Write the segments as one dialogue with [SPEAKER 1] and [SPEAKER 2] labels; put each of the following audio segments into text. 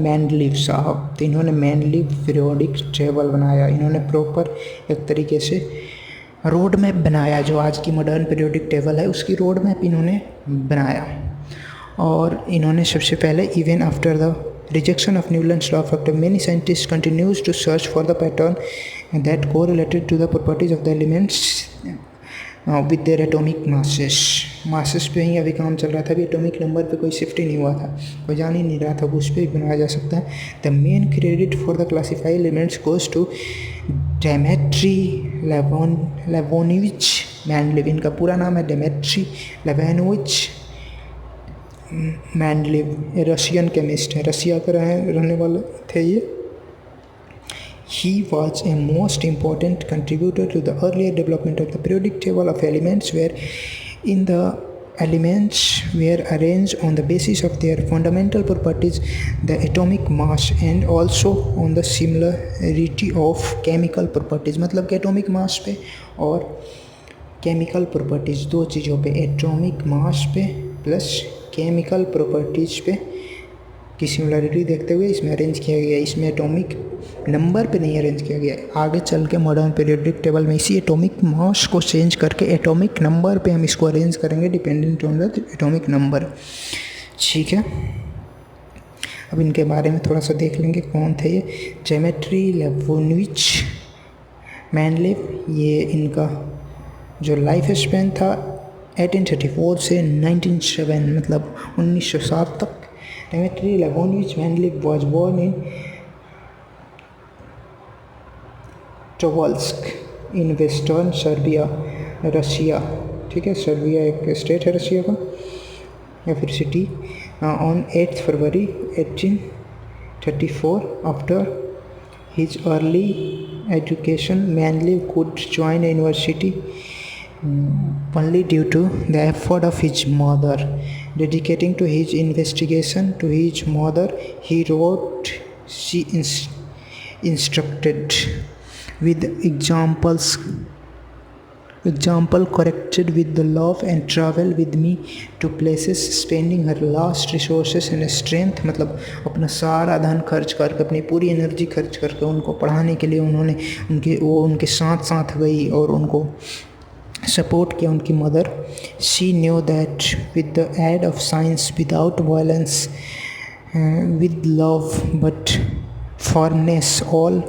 [SPEAKER 1] Mendeleev साहब, तो इन्होंने मेंडलीव पीरियोडिक टेबल बनाया। इन्होंने प्रॉपर एक तरीके से रोड मैप बनाया, जो आज की मॉडर्न पीरियोडिक टेबल है उसकी रोड मैप इन्होंने बनाया। और इन्होंने सबसे पहले even after the rejection of Newton's law of factor, many scientists continues to search for the pattern that correlated to the properties of the elements with their atomic masses पे ही अभी काम चल रहा था। अभी एटॉमिक नंबर पे कोई shift ही नहीं हुआ था, कोई जान ही नहीं रहा था, उस पर भी बनाया जा सकता है। The main credit for the classify elements goes to Dmitri Lebonivich Mendeleev. इनका पूरा नाम है Dmitri Lebonivich Mendeleev, Russian chemist है, रशिया के रहने वाले थे ये। He was a most important contributor to the earlier development of the periodic table of elements, where in the elements were arranged on the basis of their fundamental properties, the atomic mass, and also on the similarity of chemical properties। मतलब कि atomic mass पे और chemical properties दो चीज़ों पे, atomic mass पे plus chemical properties पे की सिमिलरिटी देखते हुए इसमें अरेंज किया गया। इसमें एटॉमिक नंबर पे नहीं अरेंज किया गया। आगे चल के मॉडर्न पीरियोडिक टेबल में इसी एटॉमिक मास को चेंज करके एटॉमिक नंबर पे हम इसको अरेंज करेंगे dependent on the atomic number. ठीक है, अब इनके बारे में थोड़ा सा देख लेंगे कौन थे ये। डेमेट्री लेबोनिविच मेंडलीव, ये इनका जो लाइफ स्पेन था 1834 से 1907 मतलब 1907 तक। Dmitri Lebonivich Mendeleev was born in Tobolsk in western सर्बिया, रशिया। ठीक है, सर्बिया एक स्टेट है रशिया का या फिर city. On 8 February 1834 after his early education Mendeleev could join university only due to the effort of his mother. Dedicating to his investigation to his mother, he wrote, she instructed with example corrected with the love and travel with me to places, spending her last resources and strength। मतलब अपना सारा धन खर्च करके, अपनी पूरी energy खर्च करके उनको पढ़ाने के लिए उन्होंने उनके साथ गई और उनको सपोर्ट किया उनकी mother. She knew that with the aid of science without violence with love but firmness all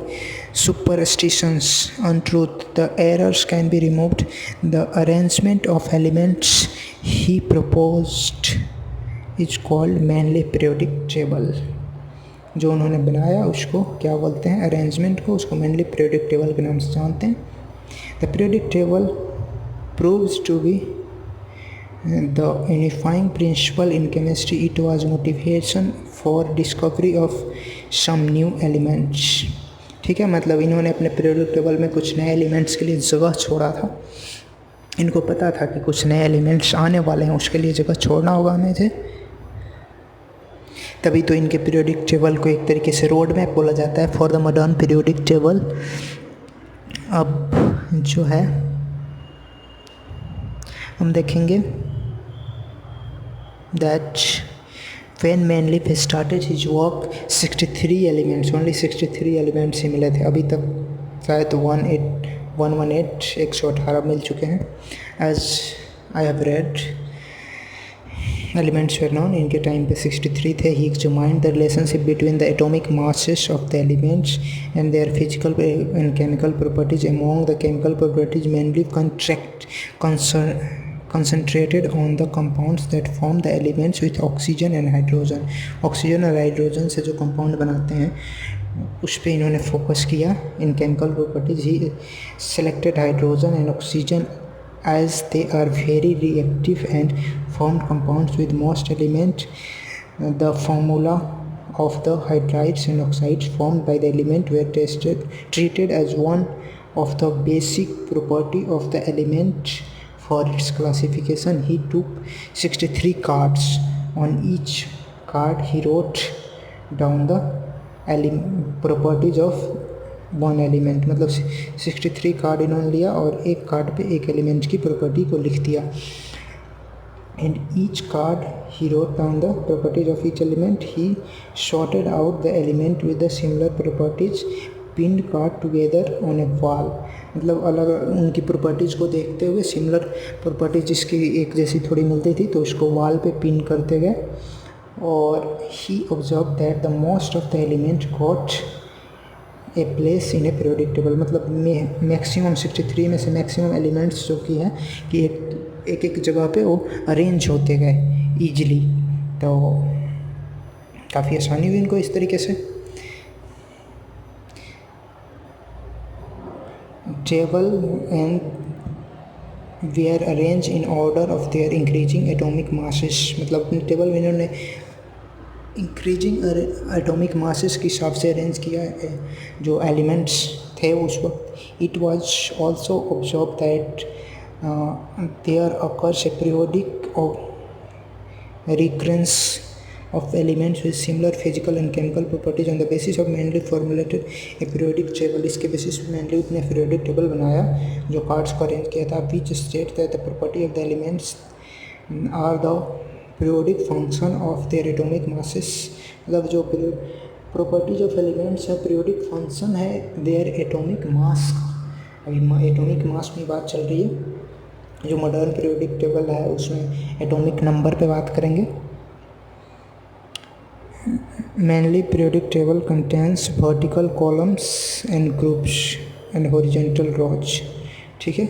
[SPEAKER 1] superstitions, untruth, the errors can be removed. The arrangement of elements he proposed is called Mendeleev periodic table। जो उन्होंने बनाया उसको क्या बोलते हैं, arrangement को, उसको Mendeleev periodic table के नाम से जानते हैं। The periodic table proves to be the unifying principle in chemistry. It was motivation for discovery of some new elements। ठीक है, मतलब इन्होंने अपने पीरियोडिक टेबल में कुछ नए एलिमेंट्स के लिए जगह छोड़ा था। इनको पता था कि कुछ नए एलिमेंट्स आने वाले हैं, उसके लिए जगह छोड़ना होगा हमें थे। तभी तो इनके पीरियोडिक टेबल को एक तरीके से रोड मैप बोला जाता है for the modern periodic table. अब जो है हम देखेंगे that when Mendeleev started his work 63 elements, only 63 elements ही मिले थे। अभी तक शायद 118 मिल चुके हैं। As I have read, elements were known, इनके टाइम पे 63 थे। He examined the relationship between the atomic masses of the elements and their physical and chemical properties. Among the chemical properties, Mendeleev concentrated on the compounds that form the elements with oxygen and hydrogen। Oxygen और hydrogen से जो compound बनाते हैं उस पर इन्होंने focus किया। इन chemical properties he selected hydrogen and oxygen as they are very reactive and formed compounds with most element। The formula of the hydrides and oxides formed by the element were treated as one of the basic property of the element। For its classification, he took 63 cards. On each card, he wrote down the properties of one element। मतलब 63 card इन्होंने लिया और एक card पे एक element की property को लिख दिया। and each card he wrote down the properties of each element. He sorted out the element with the similar properties, pinned card together on a wall. मतलब अलग उनकी प्रॉपर्टीज़ को देखते हुए सिमिलर प्रॉपर्टीज जिसकी एक जैसी थोड़ी मिलती थी तो उसको वॉल पे पिन करते गए. और he observe that the most of the element got a place in a periodic table. मतलब मैक्सिमम 63 में से मैक्सिमम एलिमेंट्स जो कि हैं कि एक जगह पे वो अरेंज होते गए ईजिली. तो काफ़ी आसानी हुई इनको इस तरीके से. Table and where arrange in order of their increasing atomic masses. मतलब अपने टेबल में इन्होंने इंक्रीजिंग एटॉमिक मासेस के हिसाब से अरेंज किया जो एलिमेंट्स थे उस वक्त. It was also observe that there occurs a periodic recurrence of elements with similar physical and chemical properties. On the basis of Manley formulated a periodic table. इसके basis पे मैनली ने periodic table बनाया जो cards को arrange किया था. which state that the property of the elements are the periodic function of their atomic masses. मतलब जो properties of elements है periodic function है their atomic mass. अभी एटॉमिक मास में बात चल रही है. जो मॉडर्न पीरियोडिक टेबल है उसमें एटॉमिक नंबर पे बात करेंगे. Mainly periodic table contains vertical columns and groups and horizontal rows. ठीक है.